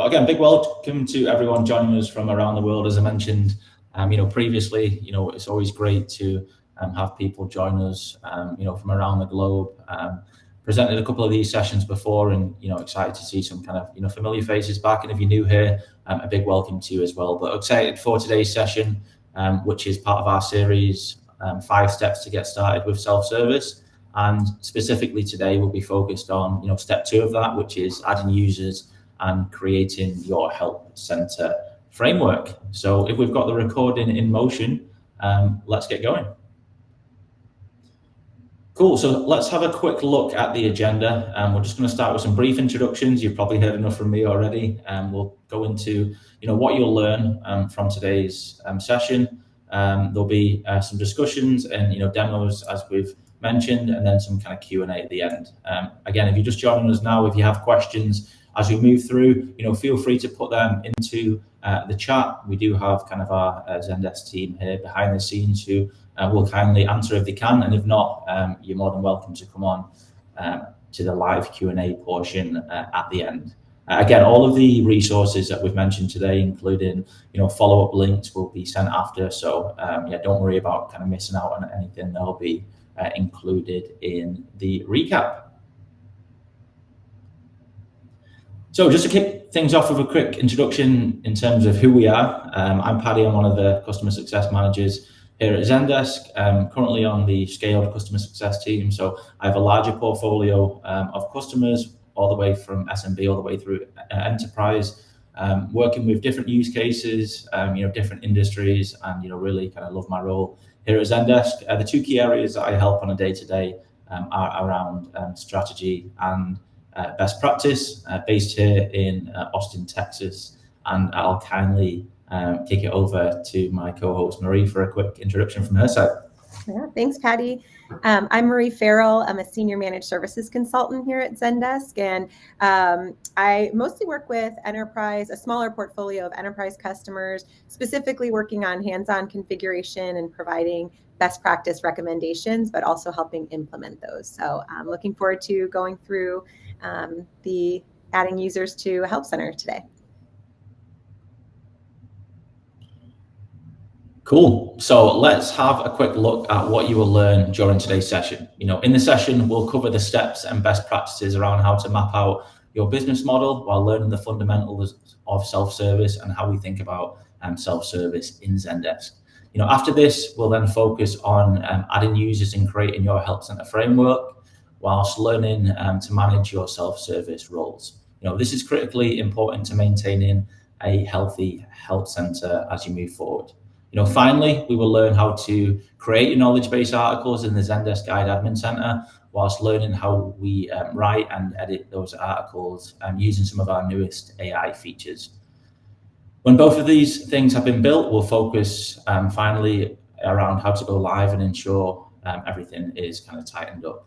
again, big welcome to everyone joining us from around the world. As I mentioned, previously, it's always great to have people join us, from around the globe. Presented a couple of these sessions before, and excited to see some kind of familiar faces back. And if you're new here, a big welcome to you as well. But excited for today's session, which is part of our series, 5 steps to get started with self-service. And specifically today, we'll be focused on step 2 of that, which is adding users and creating your help center framework. So if we've got the recording in motion, let's get going. Cool, so let's have a quick look at the agenda. We're just going to start with some brief introductions. You've probably heard enough from me already. We'll go into what you'll learn from today's session. There'll be some discussions and demos, as we've mentioned, and then some kind of Q&A at the end. Again, if you're just joining us now, if you have questions as we move through, feel free to put them into the chat. We do have kind of our Zendesk team here behind the scenes who will kindly answer if they can, and if not, you're more than welcome to come on to the live Q&A portion at the end. Again, all of the resources that we've mentioned today, including follow-up links, will be sent after. So don't worry about kind of missing out on anything. They'll be included in the recap. So just to kick things off with a quick introduction in terms of who we are. I'm Paddy. I'm one of the customer success managers here at Zendesk, currently on the scaled customer success team. So I have a larger portfolio of customers, all the way from SMB all the way through enterprise, working with different use cases, different industries, and really kind of love my role here at Zendesk. The 2 key areas that I help on a day-to-day are around strategy and best practice, based here in Austin, Texas. And I'll kindly kick it over to my co-host Marie for a quick introduction from her side. Yeah, thanks, Paddy. I'm Marie Farrell. I'm a senior managed services consultant here at Zendesk, and I mostly work with enterprise, a smaller portfolio of enterprise customers, specifically working on hands-on configuration and providing best practice recommendations, but also helping implement those. So I'm looking forward to going through the adding users to a help center today. Cool. So let's have a quick look at what you will learn during today's session. In the session, we'll cover the steps and best practices around how to map out your business model while learning the fundamentals of self-service and how we think about self-service in Zendesk. After this, we'll then focus on adding users and creating your help center framework whilst learning to manage your self-service roles. This is critically important to maintaining a healthy help center as you move forward. Finally, we will learn how to create your knowledge base articles in the Zendesk Guide Admin Center, whilst learning how we write and edit those articles using some of our newest AI features. When both of these things have been built, we'll focus finally around how to go live and ensure everything is kind of tightened up.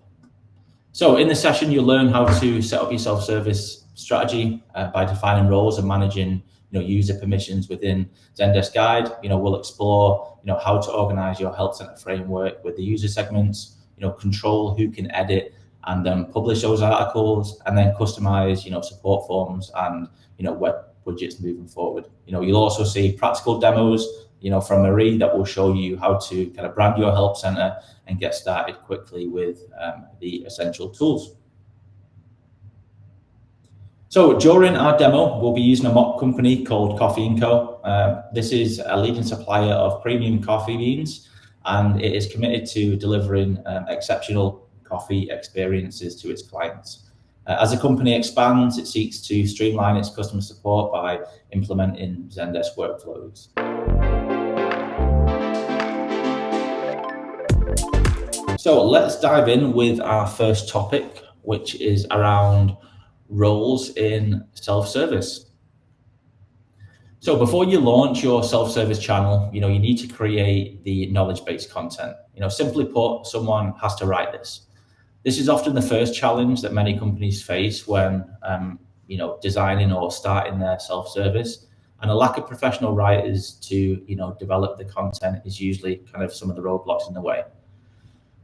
So in this session, you'll learn how to set up your self-service strategy by defining roles and managing user permissions within Zendesk Guide. We'll explore how to organize your help center framework with the user segments, control who can edit and then publish those articles, and then customize support forms and web widgets moving forward. You'll also see practical demos from Marie that will show you how to kind of brand your help center and get started quickly with the essential tools. So during our demo, we'll be using a mock company called Coffee & Co. This is a leading supplier of premium coffee beans, and it is committed to delivering exceptional coffee experiences to its clients. As the company expands, it seeks to streamline its customer support by implementing Zendesk workflows. So let's dive in with our first topic, which is around roles in self-service. So before you launch your self-service channel, you need to create the knowledge-based content. Simply put, someone has to write this. This is often the first challenge that many companies face when, designing or starting their self-service. And a lack of professional writers to, develop the content is usually kind of some of the roadblocks in the way.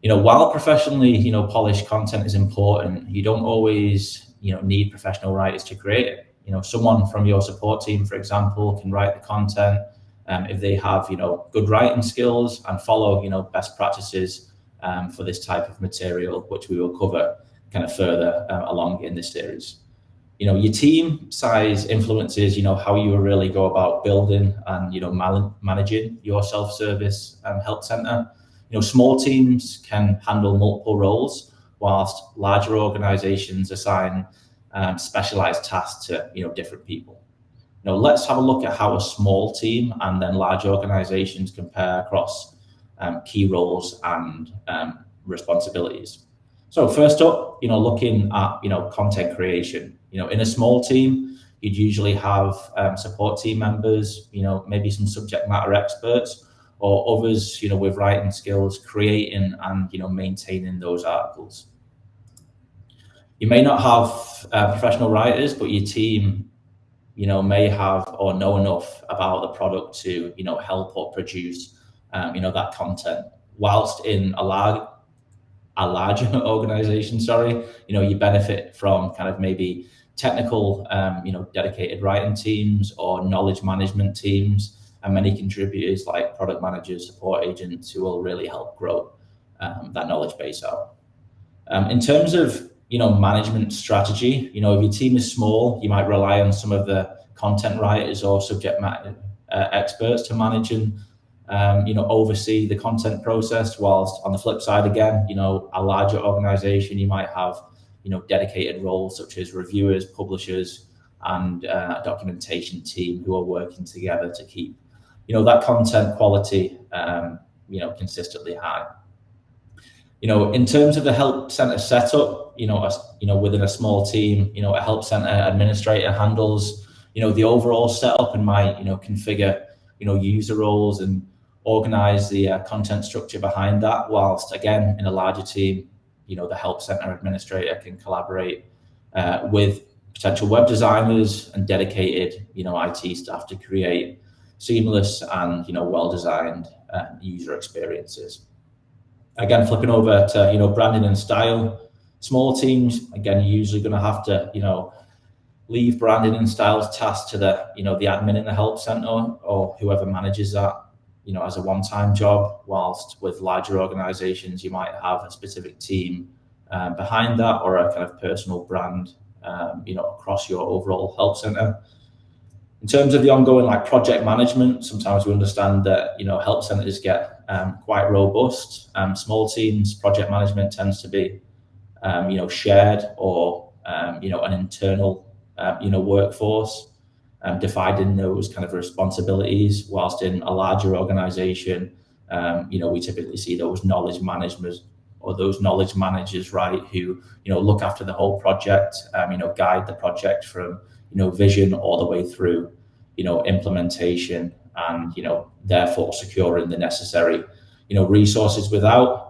While professionally, polished content is important, you don't always, need professional writers to create it. someone from your support team, for example, can write the content if they have, good writing skills and follow, best practices for this type of material, which we will cover kind of further along in this series. Your team size influences, how you really go about building and, managing your self-service help center. Small teams can handle multiple roles, whilst larger organizations assign specialized tasks to, different people. Let's have a look at how a small team and then large organizations compare across key roles and responsibilities. So first up, looking at, content creation. In a small team, you'd usually have support team members, maybe some subject matter experts or others, with writing skills, creating and, maintaining those articles. You may not have professional writers, but your team, may have or know enough about the product to, help or produce, that content. Whilst in a larger organization, you benefit from kind of maybe technical, dedicated writing teams or knowledge management teams, and many contributors like product managers, support agents who will really help grow that knowledge base out. In terms of, management strategy, if your team is small, you might rely on some of the content writers or subject matter experts to manage and oversee the content process, whilst on the flip side, again, a larger organization, you might have, dedicated roles such as reviewers, publishers, and a documentation team who are working together to keep, that content quality, consistently high. In terms of the help center setup, within a small team, a help center administrator handles, the overall setup and might, configure, user roles and organize the content structure behind that. Whilst again, in a larger team, the help center administrator can collaborate with potential web designers and dedicated, IT staff to create seamless and, well-designed user experiences. Again, flipping over to, branding and style. Small teams, again, you're usually going to have to, leave branding and styles tasks to the, the admin in the help center or whoever manages that, as a one-time job. Whilst with larger organizations, you might have a specific team behind that or a kind of personal brand, across your overall help center. In terms of the ongoing project management, sometimes we understand that, help centers get quite robust. Small teams, project management tends to be, shared or, an internal, workforce, dividing those kind of responsibilities. Whilst in a larger organization, we typically see those knowledge managers, right, who, look after the whole project, guide the project from, vision all the way through, implementation and, therefore securing the necessary, resources without.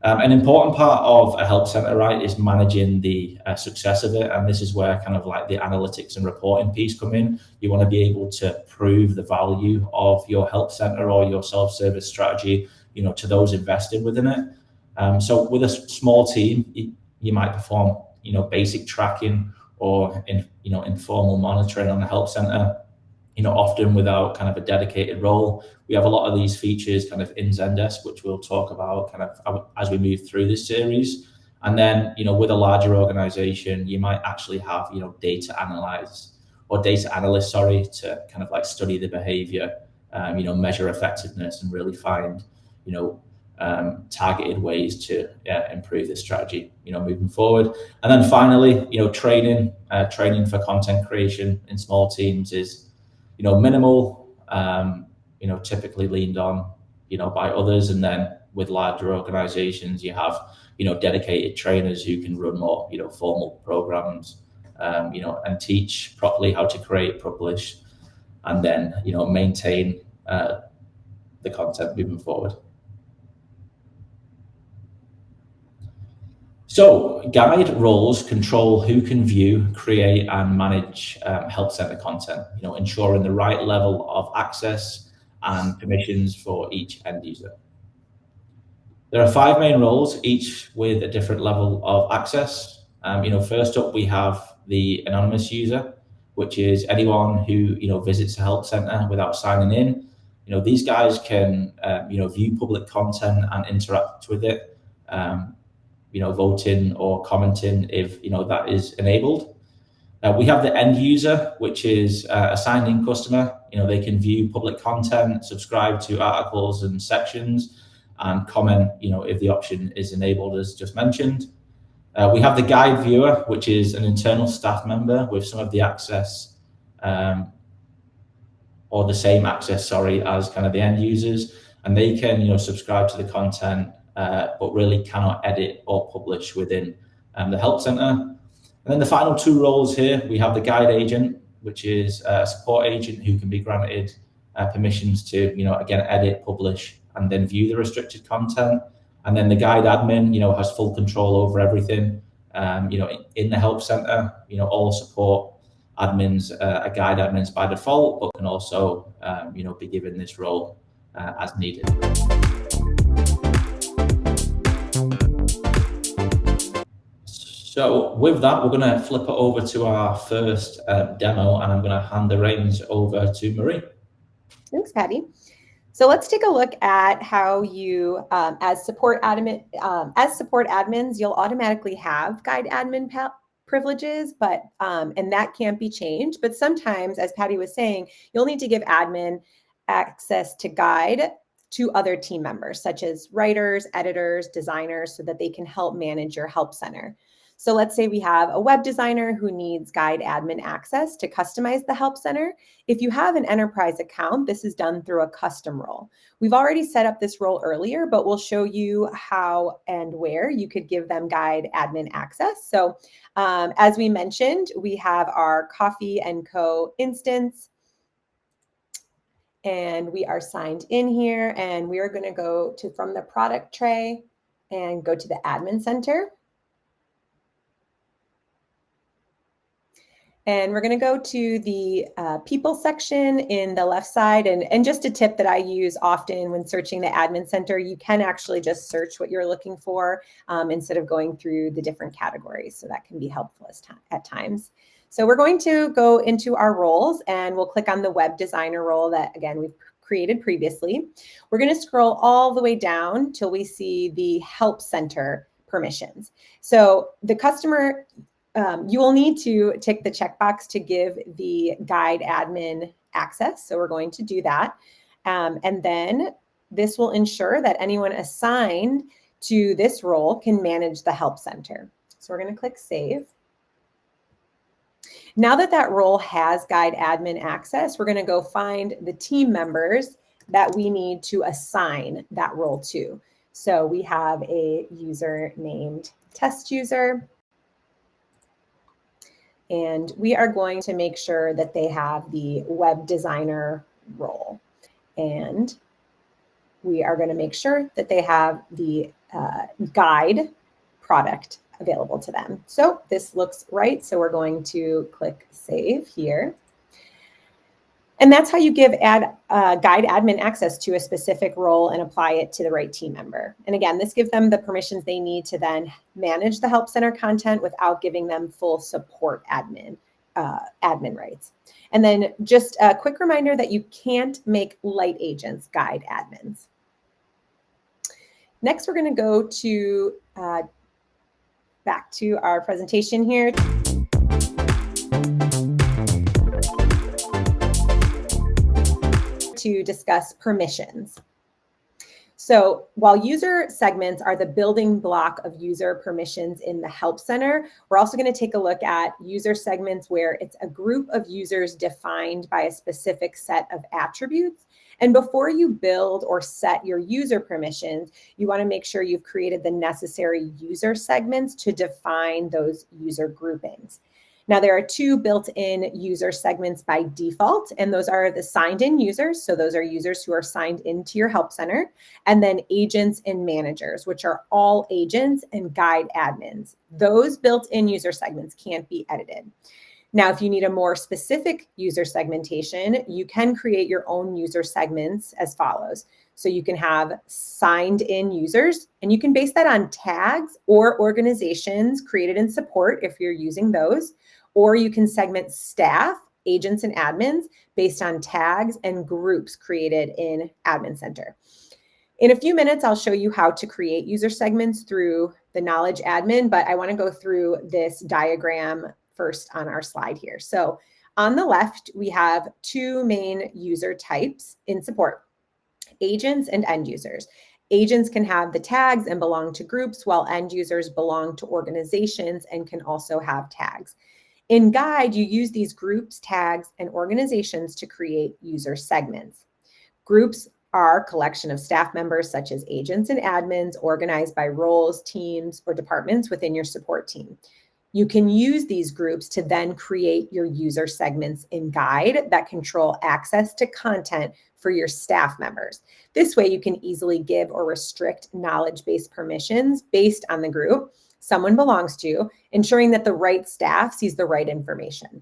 An important part of a help center, right, is managing the success of it. And this is where kind of the analytics and reporting piece come in. You want to be able to prove the value of your help center or your self-service strategy, to those invested within it. So with a small team, you might perform, basic tracking or informal monitoring on the help center, often without kind of a dedicated role. We have a lot of these features kind of in Zendesk, which we'll talk about kind of as we move through this series. And then, with a larger organization, you might actually have, data analysts, to kind of study the behavior, measure effectiveness and really find, targeted ways to improve this strategy, moving forward. And then finally, training for content creation in small teams is, minimal, typically leaned on, by others. And then with larger organizations, you have, dedicated trainers who can run more, formal programs, and teach properly how to create, publish, and then, maintain the content moving forward. So guide roles control who can view, create, and manage help center content, ensuring the right level of access and permissions for each end user. There are 5 main roles, each with a different level of access. First up, we have the anonymous user, which is anyone who visits the help center without signing in. These guys can view public content and interact with it, voting or commenting if that is enabled. We have the end user, which is a signed-in customer. They can view public content, subscribe to articles and sections, and comment, if the option is enabled, as just mentioned. We have the guide viewer, which is an internal staff member with some of the access, or the same access, as kind of the end users, and they can, subscribe to the content, but really cannot edit or publish within the help center. And then the final two roles here, we have the guide agent, which is a support agent who can be granted permissions to, again, edit, publish, and then view the restricted content. And then the guide admin, has full control over everything, in the help center. All support admins are guide admins by default, but can also, be given this role as needed. So with that, we're going to flip it over to our first demo, and I'm going to hand the reins over to Marie. Thanks, Patty. So let's take a look at how you, as support admins, you'll automatically have guide admin privileges, but and that can't be changed. But sometimes, as Patty was saying, you'll need to give admin access to guide to other team members, such as writers, editors, designers, so that they can help manage your help center. So let's say we have a web designer who needs guide admin access to customize the help center. If you have an enterprise account, this is done through a custom role. We've already set up this role earlier, but we'll show you how and where you could give them guide admin access. So as we mentioned, we have our Coffee & Co. instance, and we are signed in here, and we are going to go to from the product tray and go to the admin center. And we're going to go to the people section in the left side. And just a tip that I use often when searching the admin center, you can actually just search what you're looking for instead of going through the different categories. So that can be helpful at times. So we're going to go into our roles, and we'll click on the web designer role that, again, we've created previously. We're going to scroll all the way down till we see the help center permissions. So the customer, you will need to tick the checkbox to give the guide admin access. So we're going to do that. And then this will ensure that anyone assigned to this role can manage the help center. So we're going to click Save. Now that that role has guide admin access, we're going to go find the team members that we need to assign that role to. So we have a user named test user. And we are going to make sure that they have the web designer role. And we are going to make sure that they have the guide product available to them. So this looks right. So we're going to click Save here. And that's how you give guide admin access to a specific role and apply it to the right team member. And again, this gives them the permissions they need to then manage the help center content without giving them full support admin rights. And then just a quick reminder that you can't make light agents guide admins. Next, we're going to go to back to our presentation here. To discuss permissions. So while user segments are the building block of user permissions in the Help Center, we're also going to take a look at user segments where it's a group of users defined by a specific set of attributes. And before you build or set your user permissions, you want to make sure you've created the necessary user segments to define those user groupings. Now, there are two built-in user segments by default, and those are the signed-in users. So those are users who are signed into your Help Center, and then agents and managers, which are all agents and guide admins. Those built-in user segments can't be edited. Now, if you need a more specific user segmentation, you can create your own user segments as follows. So you can have signed in users, and you can base that on tags or organizations created in support if you're using those, or you can segment staff agents and admins based on tags and groups created in Admin Center. In a few minutes, I'll show you how to create user segments through the Knowledge Admin, but I want to go through this diagram first on our slide here. So on the left, we have two main user types in support: agents and end users. Agents can have the tags and belong to groups, while end users belong to organizations and can also have tags. In Guide, you use these groups, tags, and organizations to create user segments. Groups are a collection of staff members such as agents and admins organized by roles, teams, or departments within your support team. You can use these groups to then create your user segments in Guide that control access to content for your staff members. This way, you can easily give or restrict knowledge-based permissions based on the group someone belongs to, ensuring that the right staff sees the right information.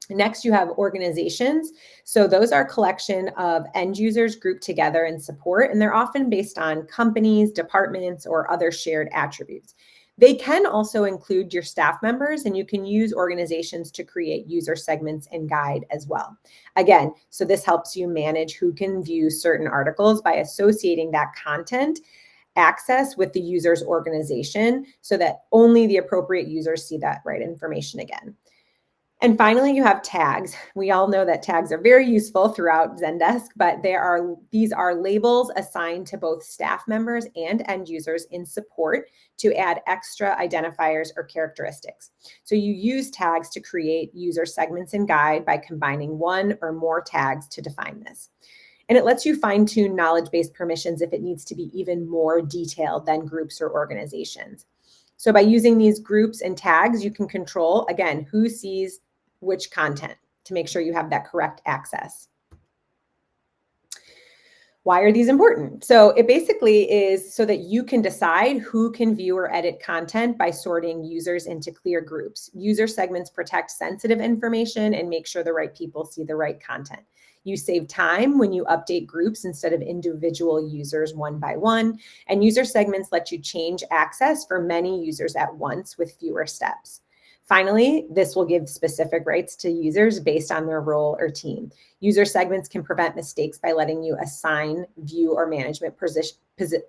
Next, you have organizations. So those are a collection of end users grouped together in support, and they're often based on companies, departments, or other shared attributes. They can also include your staff members, and you can use organizations to create user segments in Guide as well. Again, so this helps you manage who can view certain articles by associating that content access with the user's organization so that only the appropriate users see that right information again. And finally, you have tags. We all know that tags are very useful throughout Zendesk, but these are labels assigned to both staff members and end users in support to add extra identifiers or characteristics. So you use tags to create user segments in Guide by combining one or more tags to define this. And it lets you fine-tune knowledge-based permissions if it needs to be even more detailed than groups or organizations. So by using these groups and tags, you can control, again, who sees which content to make sure you have that correct access. Why are these important? So it basically is so that you can decide who can view or edit content by sorting users into clear groups. User segments protect sensitive information and make sure the right people see the right content. You save time when you update groups instead of individual users one by one, and user segments let you change access for many users at once with fewer steps. Finally, this will give specific rights to users based on their role or team. User segments can prevent mistakes by letting you assign view or management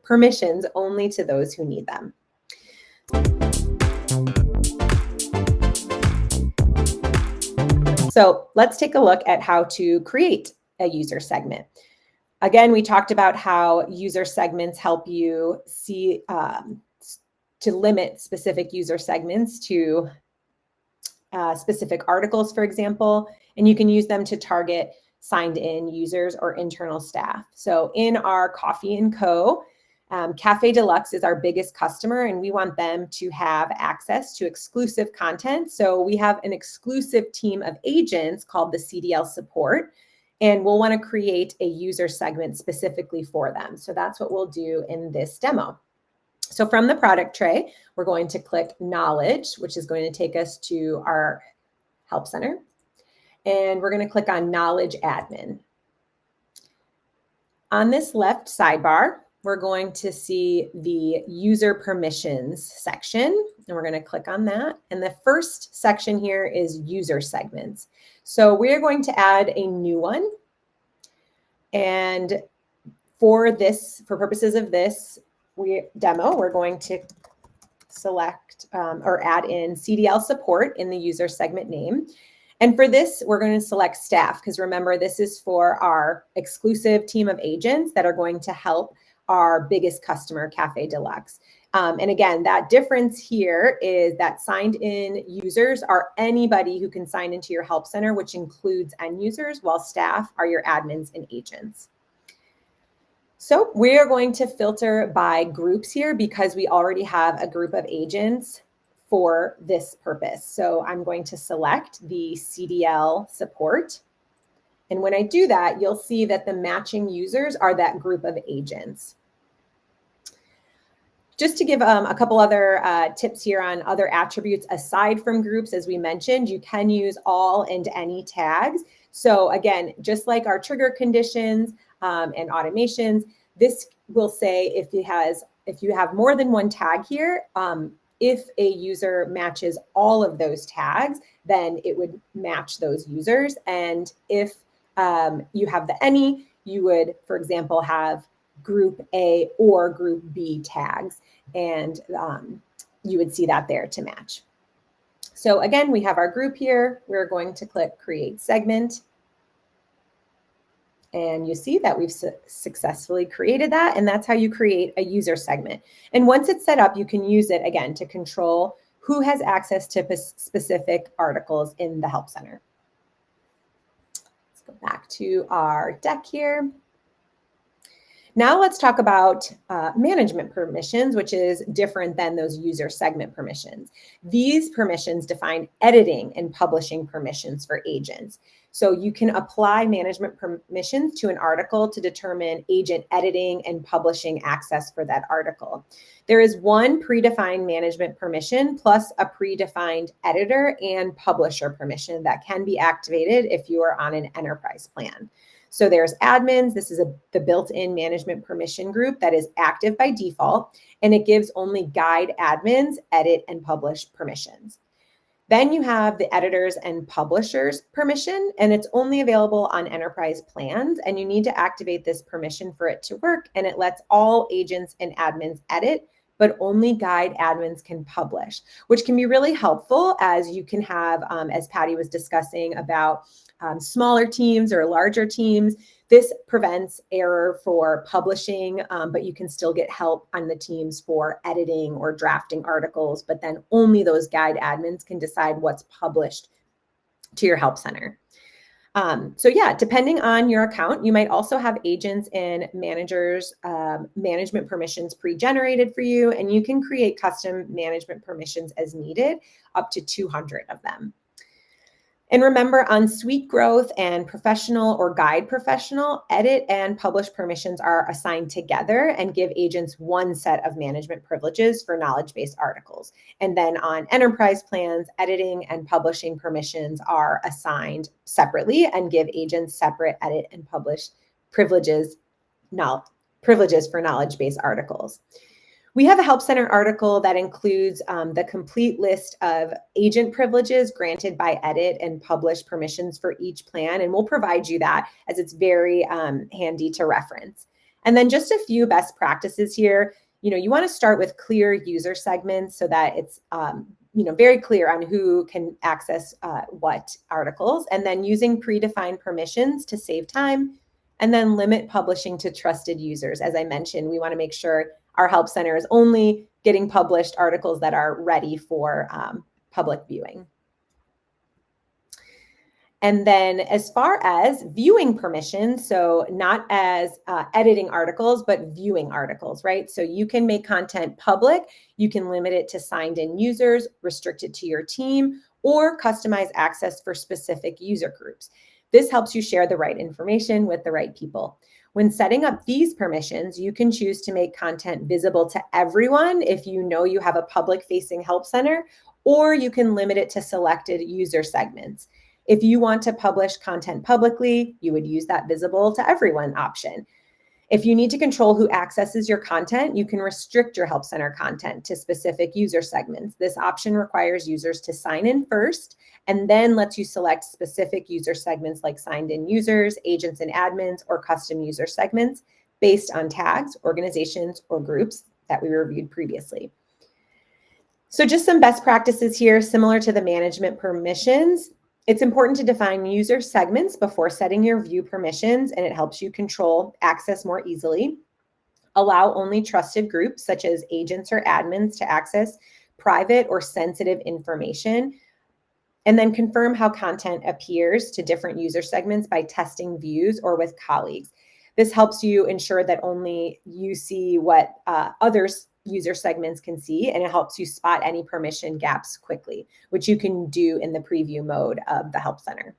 permissions only to those who need them. So let's take a look at how to create a user segment. Again, we talked about how user segments help you see to limit specific user segments to specific articles, for example, and you can use them to target signed in users or internal staff. So in our Coffee & Co., Cafe Deluxe is our biggest customer, and we want them to have access to exclusive content. So we have an exclusive team of agents called the CDL support, and we'll want to create a user segment specifically for them. So that's what we'll do in this demo. So from the product tray, we're going to click Knowledge, which is going to take us to our Help Center. And we're going to click on Knowledge Admin. On this left sidebar, we're going to see the User Permissions section, and we're going to click on that. And the first section here is User Segments. So we're going to add a new one. And for purposes of this demo, we're going to select or add in CDL support in the user segment name. And for this, we're going to select staff, because remember, this is for our exclusive team of agents that are going to help our biggest customer, Cafe Deluxe. And again, that difference here is that signed in users are anybody who can sign into your Help Center, which includes end users, while staff are your admins and agents. So we are going to filter by groups here because we already have a group of agents for this purpose. So I'm going to select the CDL support. And when I do that, you'll see that the matching users are that group of agents. Just to give a couple other tips here on other attributes aside from groups, as we mentioned, you can use all and any tags. So again, just like our trigger conditions and automations, this will say if you have more than one tag here, if a user matches all of those tags, then it would match those users. And if you have the any, you would, for example, have group A or group B tags, and you would see that there to match. So again, we have our group here. We're going to click Create Segment. And you see that we've successfully created that. And that's how you create a user segment. And once it's set up, you can use it again to control who has access to specific articles in the Help Center. Let's go back to our deck here. Now let's talk about management permissions, which is different than those user segment permissions. These permissions define editing and publishing permissions for agents. So you can apply management permissions to an article to determine agent editing and publishing access for that article. There is one predefined management permission plus a predefined editor and publisher permission that can be activated if you are on an enterprise plan. So there's admins. This is the built-in management permission group that is active by default, and it gives only guide admins edit and publish permissions. Then you have the editors and publishers permission, and it's only available on enterprise plans, and you need to activate this permission for it to work, and it lets all agents and admins edit, but only guide admins can publish, which can be really helpful as you can have, as Patty was discussing about smaller teams or larger teams. This prevents error for publishing, but you can still get help on the teams for editing or drafting articles, but then only those guide admins can decide what's published to your Help Center. So yeah, depending on your account, you might also have agents and managers, management permissions pre-generated for you, and you can create custom management permissions as needed, up to 200 of them. And remember, on suite growth and professional or guide professional, edit and publish permissions are assigned together and give agents one set of management privileges for knowledge-based articles. And then on enterprise plans, editing and publishing permissions are assigned separately and give agents separate edit and publish privileges for knowledge-based articles. We have a Help Center article that includes the complete list of agent privileges granted by edit and publish permissions for each plan, and we'll provide you that as it's very handy to reference. And then just a few best practices here. You want to start with clear user segments so that it's very clear on who can access what articles, and then using predefined permissions to save time, and then limit publishing to trusted users. As I mentioned, we want to make sure our Help Center is only getting published articles that are ready for public viewing. And then as far as viewing permissions, so not as editing articles, but viewing articles, right? So you can make content public, you can limit it to signed in users, restrict it to your team, or customize access for specific user groups. This helps you share the right information with the right people. When setting up these permissions, you can choose to make content visible to everyone if you know you have a public-facing Help Center, or you can limit it to selected user segments. If you want to publish content publicly, you would use that visible to everyone option. If you need to control who accesses your content, you can restrict your Help Center content to specific user segments. This option requires users to sign in first and then lets you select specific user segments like signed in users, agents and admins, or custom user segments based on tags, organizations, or groups that we reviewed previously. So just some best practices here, similar to the management permissions. It's important to define user segments before setting your view permissions, and it helps you control access more easily. Allow only trusted groups, such as agents or admins, to access private or sensitive information. And then confirm how content appears to different user segments by testing views or with colleagues. This helps you ensure that only you see what others user segments can see, and it helps you spot any permission gaps quickly, which you can do in the preview mode of the Help Center.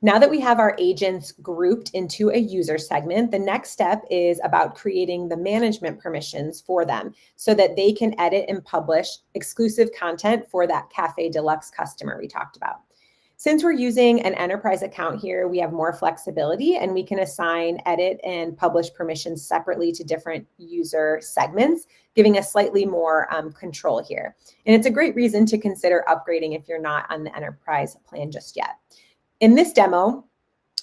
Now that we have our agents grouped into a user segment, the next step is about creating the management permissions for them so that they can edit and publish exclusive content for that Cafe Deluxe customer we talked about. Since we're using an enterprise account here, we have more flexibility and we can assign, edit, and publish permissions separately to different user segments, giving us slightly more control here. And it's a great reason to consider upgrading if you're not on the enterprise plan just yet. In this demo,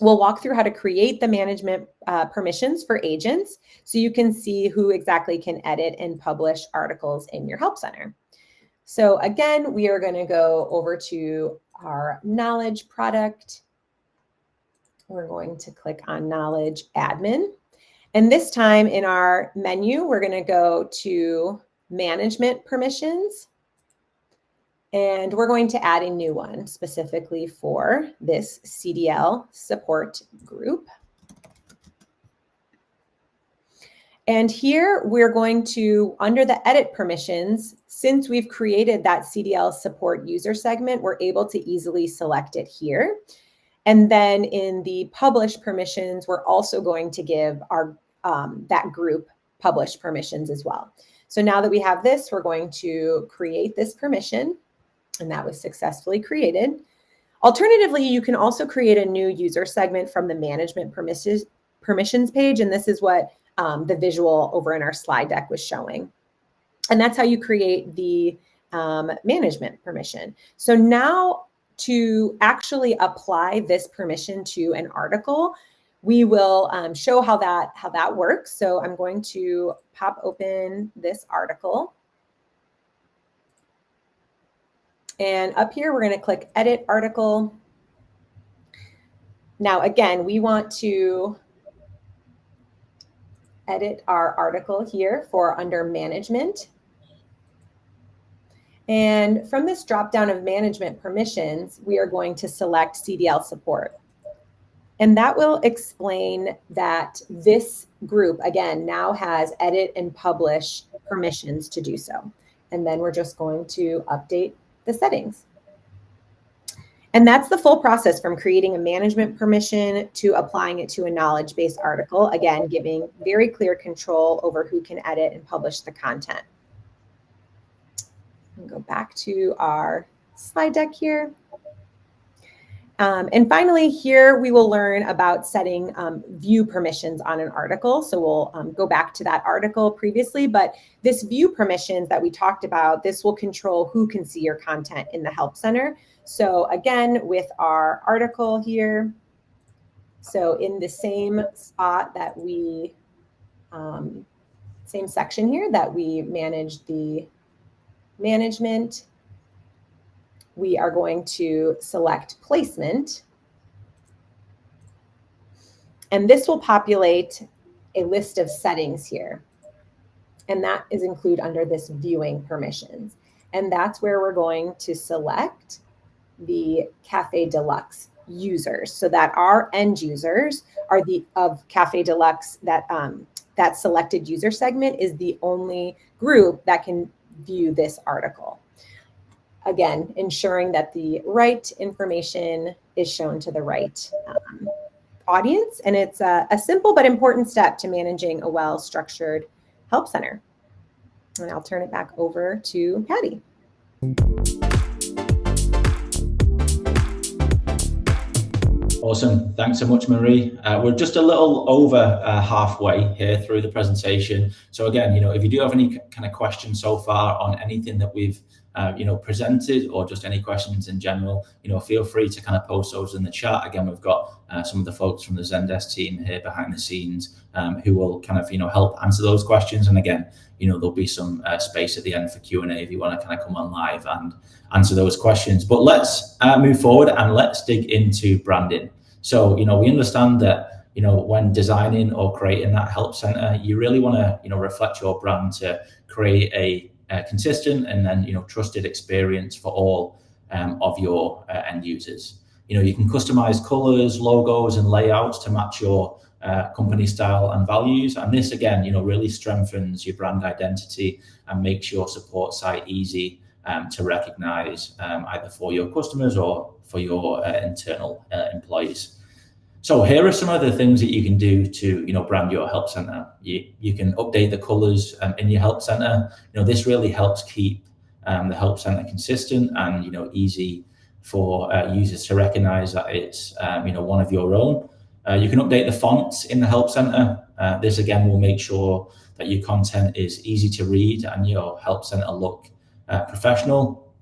we'll walk through how to create the management permissions for agents so you can see who exactly can edit and publish articles in your help center. So again, we are going to go over to our knowledge product. We're going to click on knowledge admin. And this time in our menu, we're going to go to management permissions. And we're going to add a new one specifically for this CDL support group. And here we're going to, under the edit permissions, since we've created that CDL support user segment, we're able to easily select it here. And then in the publish permissions, we're also going to give our that group publish permissions as well. So now that we have this, we're going to create this permission, and that was successfully created. Alternatively, you can also create a new user segment from the management permissions page, and this is what the visual over in our slide deck was showing. And that's how you create the management permission. So now to actually apply this permission to an article, we will show how that works. So I'm going to pop open this article. And up here, we're going to click Edit Article. Now, again, we want to edit our article here for under Management. And from this drop-down of Management Permissions, we are going to select CDL Support. And that will explain that this group, again, now has edit and publish permissions to do so. And then we're just going to update the settings. And that's the full process from creating a management permission to applying it to a knowledge-based article, again, giving very clear control over who can edit and publish the content. I'll go back to our slide deck here. And finally, here we will learn about setting view permissions on an article. So we'll go back to that article previously, but this view permissions that we talked about, this will control who can see your content in the Help Center. So again, with our article here, so in the same spot that we, same section here that we manage the management, we are going to select placement. And this will populate a list of settings here. And that is included under this viewing permissions. And that's where we're going to select the Cafe Deluxe users so that our end users are of Cafe Deluxe, that selected user segment is the only group that can view this article. Again, ensuring that the right information is shown to the right audience. And it's a simple but important step to managing a well-structured help center. And I'll turn it back over to Patty. Awesome. Thanks so much, Marie. We're just a little over halfway here through the presentation. So again, if you do have any kind of questions so far on anything that we've presented, or just any questions in general, feel free to kind of post those in the chat. Again, we've got some of the folks from the Zendesk team here behind the scenes who will kind of, help answer those questions. And again, there'll be some space at the end for Q&A if you want to kind of come on live and answer those questions. But let's move forward and let's dig into branding. So, we understand that, when designing or creating that help center, you really want to, reflect your brand to create a consistent and then trusted experience for all of your end users. You can customize colors, logos, and layouts to match your company style and values. And this again, really strengthens your brand identity and makes your support site easy to recognize either for your customers or for your internal employees. So here are some of the things that you can do to, brand your help center. You can update the colors in your help center. This really helps keep the help center consistent and, easy for users to recognize that it's one of your own. You can update the fonts in the Help Center. This again will make sure that your content is easy to read and your Help Center look professional.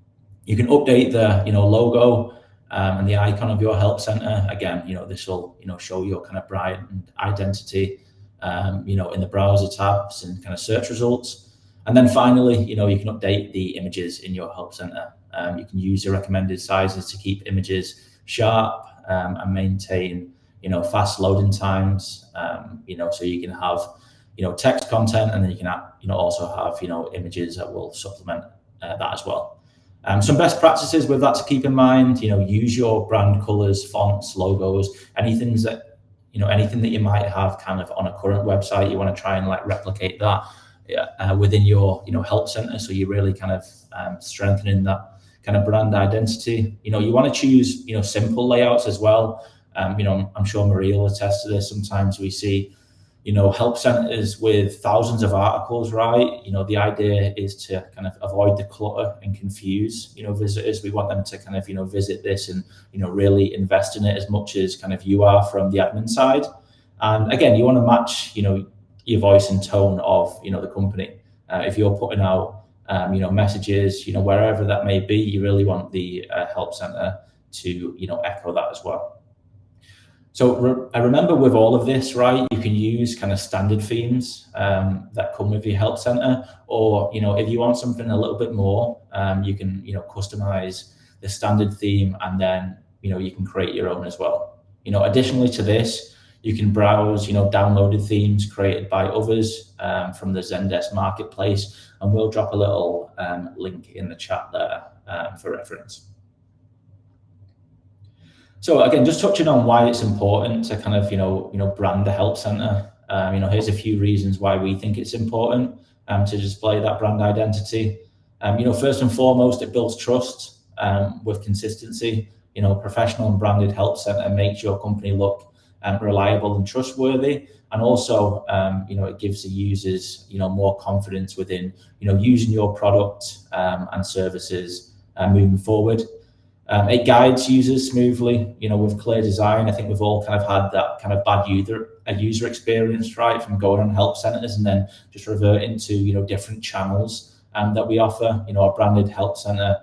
You can update the logo and the icon of your Help Center. Again, this will show your kind of brand identity in the browser tabs and kind of search results. And then finally, you can update the images in your Help Center. You can use the recommended sizes to keep images sharp and maintain fast loading times. So you can have text content, and then you can also have images that will supplement that as well. Some best practices with that to keep in mind. Use your brand colors, fonts, logos, anything that you might have kind of on a current website. You want to try and replicate that within your Help Center, so you're really kind of strengthening that kind of brand identity. You want to choose simple layouts as well. I'm sure Maria will attest to this. Sometimes we see Help Centers with thousands of articles, right? The idea is to kind of avoid the clutter and confuse visitors. We want them to kind of visit this and really invest in it as much as kind of you are from the admin side. And again, you want to match your voice and tone of the company. If you're putting out messages wherever that may be, you really want the Help Center to echo that as well. So I remember with all of this, right, you can use kind of standard themes that come with your Help Center, or if you want something a little bit more, you can customize the standard theme, and then you can create your own as well. Additionally to this, you can browse downloaded themes created by others from the Zendesk marketplace, and we'll drop a little link in the chat there for reference. So again, just touching on why it's important to kind of brand the Help Center. Here's a few reasons why we think it's important to display that brand identity. First and foremost, it builds trust with consistency. Professional and branded Help Center makes your company look reliable and trustworthy, and also it gives the users more confidence within using your product and services moving forward. It guides users smoothly, with clear design. I think we've all kind of had that kind of bad user experience, right, from going on Help Centers and then just reverting to different channels that we offer. Our branded Help Center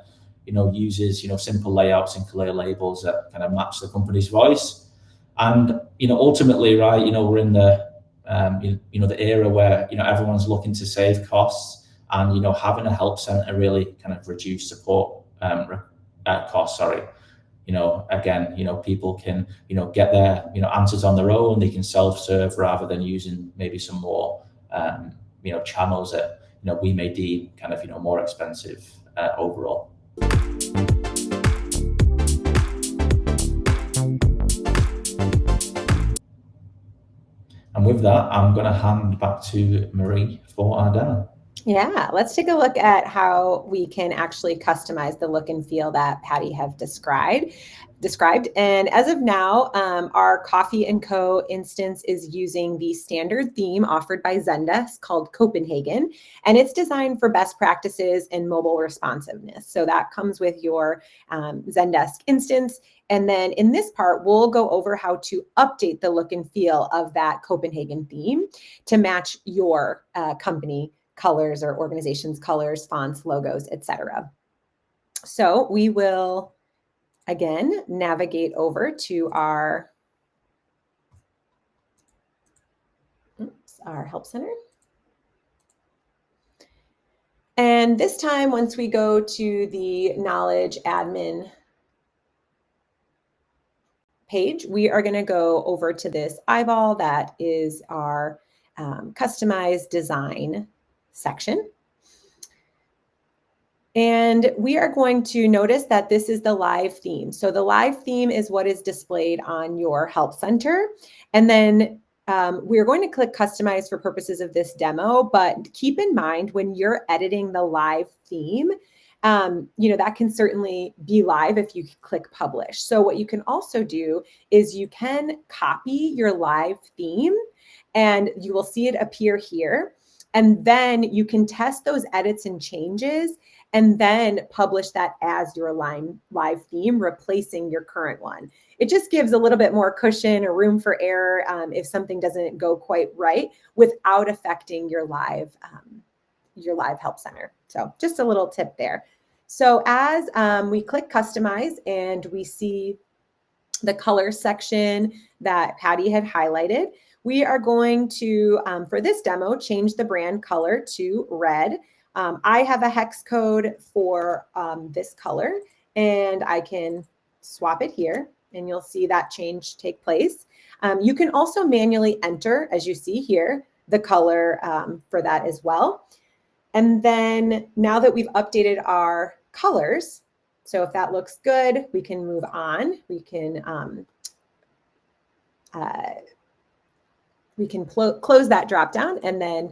uses simple layouts and clear labels that kind of match the company's voice. And ultimately, right, we're in the the era where everyone's looking to save costs, and having a Help Center really kind of reduce support costs. Again, people can get their answers on their own. They can self-serve rather than using maybe some more channels that we may deem kind of more expensive overall. And with that, I'm going to hand back to Marie for our demo. Yeah, let's take a look at how we can actually customize the look and feel that Patty have described. And as of now, our Coffee & Co. instance is using the standard theme offered by Zendesk called Copenhagen, and it's designed for best practices and mobile responsiveness. So that comes with your Zendesk instance. And then in this part, we'll go over how to update the look and feel of that Copenhagen theme to match your company colors or organization's colors, fonts, logos, etc. So we will again navigate over to our Help Center. And this time, once we go to the Knowledge Admin page, we are going to go over to this eyeball that is our customized design section. And we are going to notice that this is the live theme. So the live theme is what is displayed on your Help Center. And then we're going to click Customize for purposes of this demo, but keep in mind when you're editing the live theme, that can certainly be live if you click Publish. So what you can also do is you can copy your live theme, and you will see it appear here. And then you can test those edits and changes and then publish that as your live theme, replacing your current one. It just gives a little bit more cushion or room for error if something doesn't go quite right without affecting your live help center. So just a little tip there. So as we click customize and we see the color section that Patty had highlighted, we are going to, for this demo, change the brand color to red. I have a hex code for this color, and I can swap it here, and you'll see that change take place. You can also manually enter, as you see here, the color for that as well. And then now that we've updated our colors, so if that looks good, we can move on. We can close that drop down and then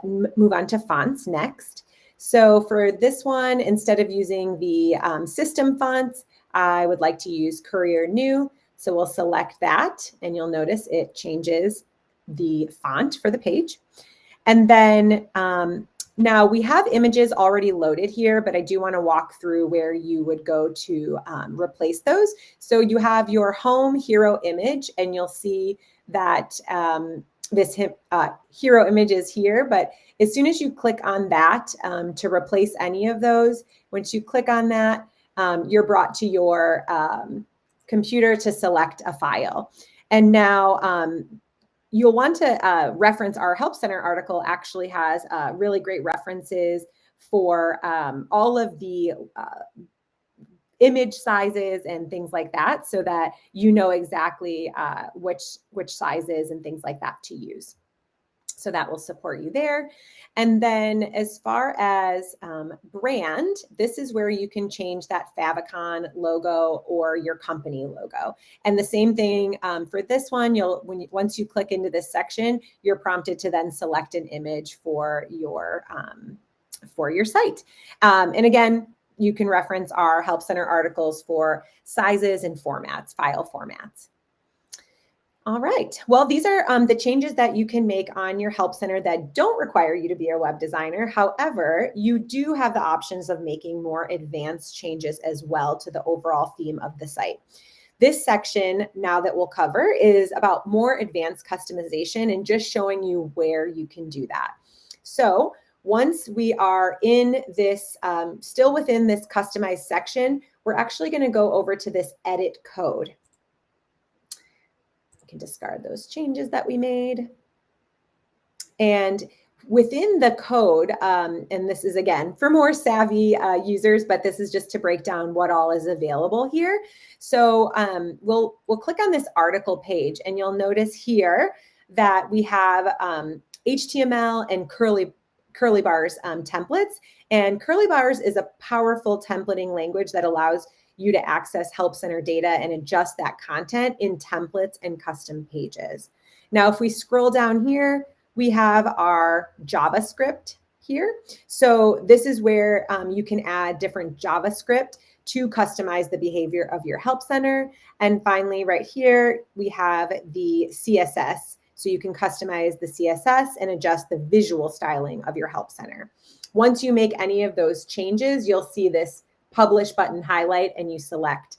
move on to fonts next. So for this one, instead of using the system fonts, I would like to use Courier New. So we'll select that, and you'll notice it changes the font for the page. And then now we have images already loaded here, but I do want to walk through where you would go to replace those. So you have your home hero image, and you'll see that this hero image is here. But as soon as you click on that to replace any of those, once you click on that, you're brought to your computer to select a file. And now you'll want to reference our Help Center article. Actually has really great references for all of the image sizes and things like that, so that you know exactly which sizes and things like that to use. So that will support you there. And then as far as brand, this is where you can change that favicon logo or your company logo. And the same thing for this one, once you click into this section, you're prompted to then select an image for your site. And again, you can reference our Help Center articles for sizes and formats, file formats. All right. Well, these are the changes that you can make on your Help Center that don't require you to be a web designer. However, you do have the options of making more advanced changes as well to the overall theme of the site. This section now that we'll cover is about more advanced customization and just showing you where you can do that. So once we are in this, still within this customized section, we're actually going to go over to this edit code. Can discard those changes that we made. And within the code, and this is again for more savvy users, but this is just to break down what all is available here. So we'll click on this article page, and you'll notice here that we have HTML and curly bars templates. And curly bars is a powerful templating language that allows you to access Help Center data and adjust that content in templates and custom pages. Now, if we scroll down here, we have our JavaScript here. So this is where you can add different JavaScript to customize the behavior of your Help Center. And finally, right here, we have the CSS. So you can customize the CSS and adjust the visual styling of your Help Center. Once you make any of those changes, you'll see this publish button highlight, and you select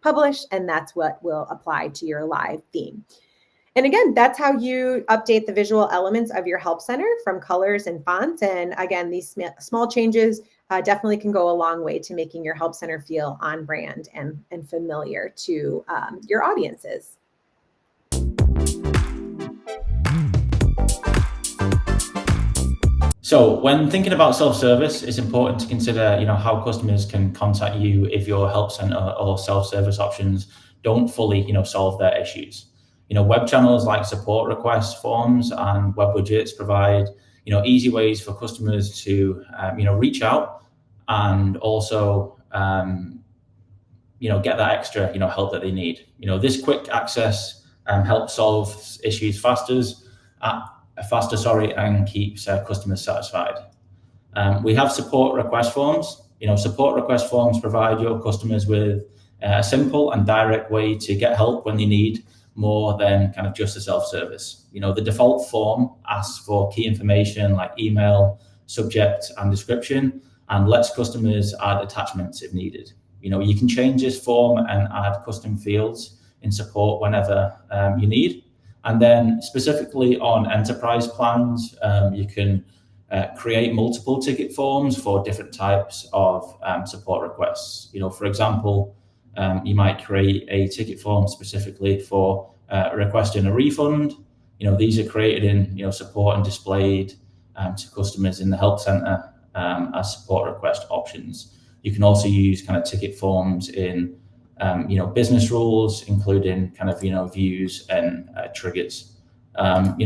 publish, and that's what will apply to your live theme. And again, that's how you update the visual elements of your Help Center from colors and fonts. And again, these small changes definitely can go a long way to making your Help Center feel on brand and familiar to your audiences. So when thinking about self-service, it's important to consider, how customers can contact you if your Help Center or self-service options don't fully, solve their issues. Web channels like support request forms and web widgets provide, easy ways for customers to, reach out and also, get that extra, help that they need. This quick access helps solve issues faster, and keeps customers satisfied. We have support request forms. Support request forms provide your customers with a simple and direct way to get help when they need more than kind of just a self-service. The default form asks for key information like email, subject, and description. and lets customers add attachments if needed. You can change this form and add custom fields in support whenever you need. And then specifically on enterprise plans, you can create multiple ticket forms for different types of support requests. For example, you might create a ticket form specifically for requesting a refund. These are created in support and displayed to customers in the help center as support request options. You can also use kind of ticket forms in business rules, including kind of views and triggers.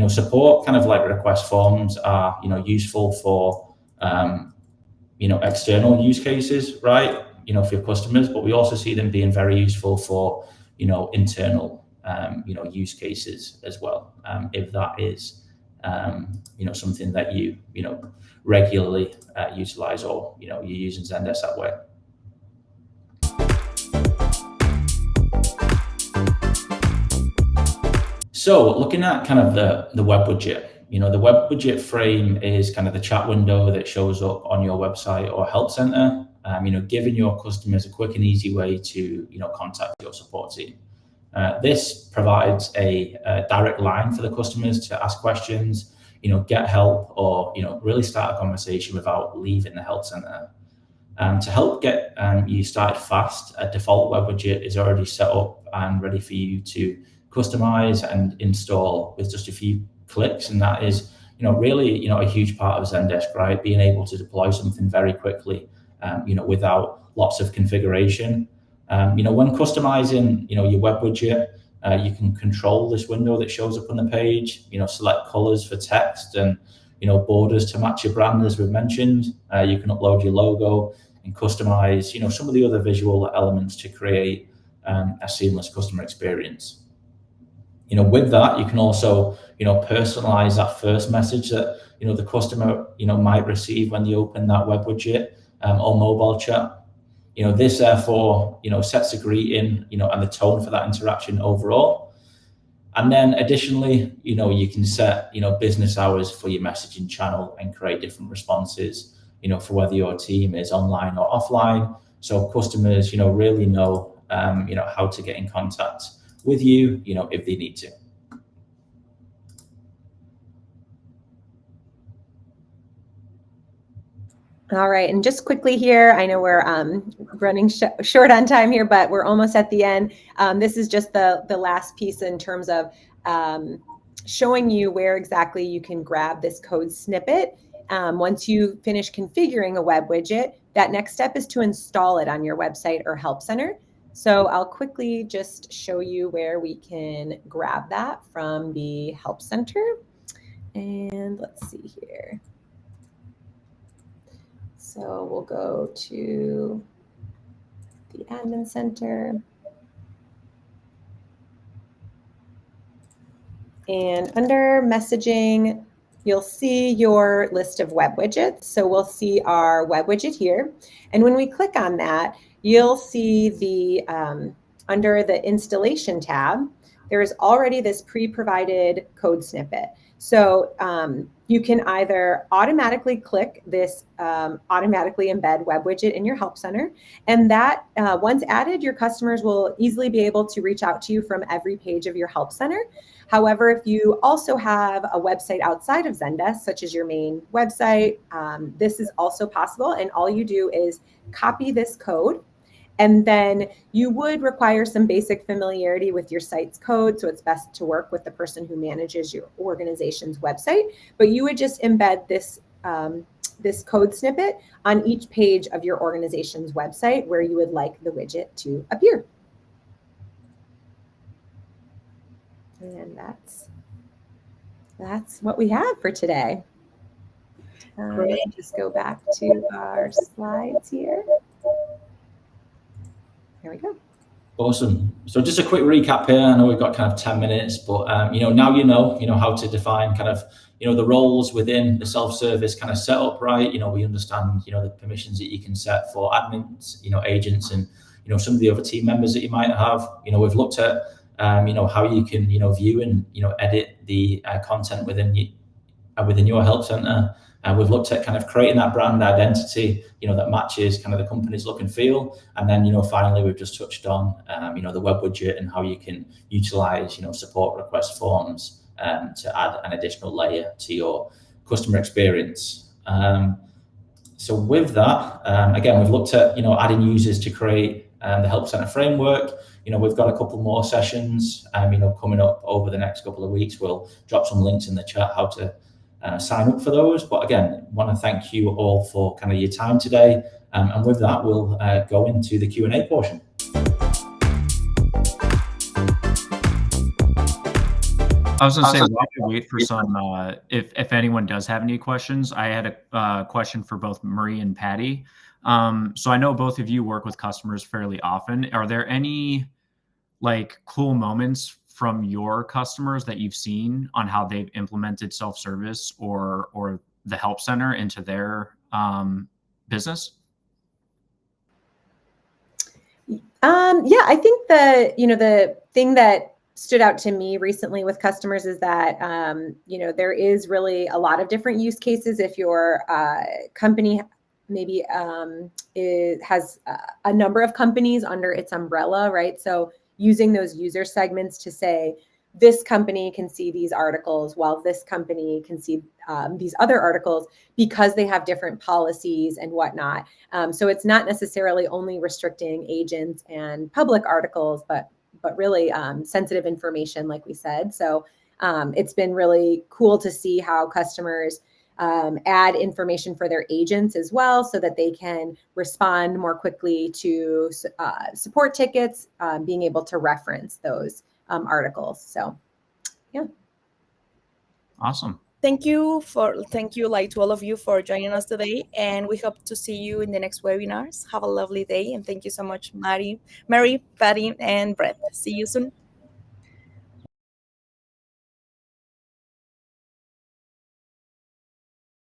Support kind of like request forms are useful for external use cases, right? For your customers, but we also see them being very useful for internal use cases as well, if that is something that you regularly utilize, or you're using Zendesk that way. So looking at kind of the web widget, the web widget frame is kind of the chat window that shows up on your website or help center, giving your customers a quick and easy way to contact your support team. This provides a direct line for the customers to ask questions, get help, or really start a conversation without leaving the help center. To help get you started fast, a default web widget is already set up and ready for you to customize and install with just a few clicks, and that is really a huge part of Zendesk, right? Being able to deploy something very quickly, without lots of configuration. When customizing your web widget, you can control this window that shows up on the page, select colors for text and borders to match your brand, as we've mentioned. You can upload your logo and customize some of the other visual elements to create a seamless customer experience. With that, you can also personalize that first message that the customer might receive when they open that web widget or mobile chat. This therefore sets the greeting and the tone for that interaction overall. And then additionally, you can set business hours for your messaging channel and create different responses for whether your team is online or offline, so customers really know how to get in contact with you if they need to. All right, and just quickly here, I know we're running short on time here, but we're almost at the end. This is just the last piece in terms of showing you where exactly you can grab this code snippet. Once you finish configuring a web widget, that next step is to install it on your website or help center. So I'll quickly just show you where we can grab that from the help center. And let's see here. So we'll go to the admin center. And under messaging, you'll see your list of web widgets. So we'll see our web widget here. And when we click on that, you'll see the under the installation tab, there is already this pre-provided code snippet. So you can either automatically click this automatically embed web widget in your help center, and that once added, your customers will easily be able to reach out to you from every page of your help center. However, if you also have a website outside of Zendesk, such as your main website, this is also possible, and all you do is copy this code. And then you would require some basic familiarity with your site's code, so it's best to work with the person who manages your organization's website. But you would just embed this, this code snippet on each page of your organization's website where you would like the widget to appear. And that's what we have for today. Just go back to our slides here. There we go. Awesome. So just a quick recap here. I know we've got kind of 10 minutes, but now you know how to define kind of the roles within the self-service kind of setup, right? We understand the permissions that you can set for admins, agents, and some of the other team members that you might have. We've looked at how you can view and edit the content within your help center. We've looked at kind of creating that brand identity, that matches kind of the company's look and feel. And then, finally, we've just touched on, the web widget and how you can utilize, support request forms to add an additional layer to your customer experience. So with that, again, we've looked at, adding users to create the Help Center framework. We've got a couple more sessions, coming up over the next couple of weeks. We'll drop some links in the chat how to sign up for those. But again, want to thank you all for kind of your time today. And with that, we'll go into the Q&A portion. I was going to say, while we wait for some, if anyone does have any questions, I had a question for both Marie and Patty. So I know both of you work with customers fairly often. Are there any cool moments from your customers that you've seen on how they've implemented self-service or the Help Center into their business? Yeah, I think the thing that stood out to me recently with customers is that, there is really a lot of different use cases. If your company maybe has a number of companies under its umbrella, right? So using those user segments to say, this company can see these articles while this company can see these other articles because they have different policies and whatnot. So it's not necessarily only restricting agents and public articles, but really sensitive information, like we said. So it's been really cool to see how customers add information for their agents as well, so that they can respond more quickly to support tickets, being able to reference those articles. So, yeah. Awesome. Thank you to all of you for joining us today, and we hope to see you in the next webinars. Have a lovely day, and thank you so much, Mary, Patty, and Brett. See you soon.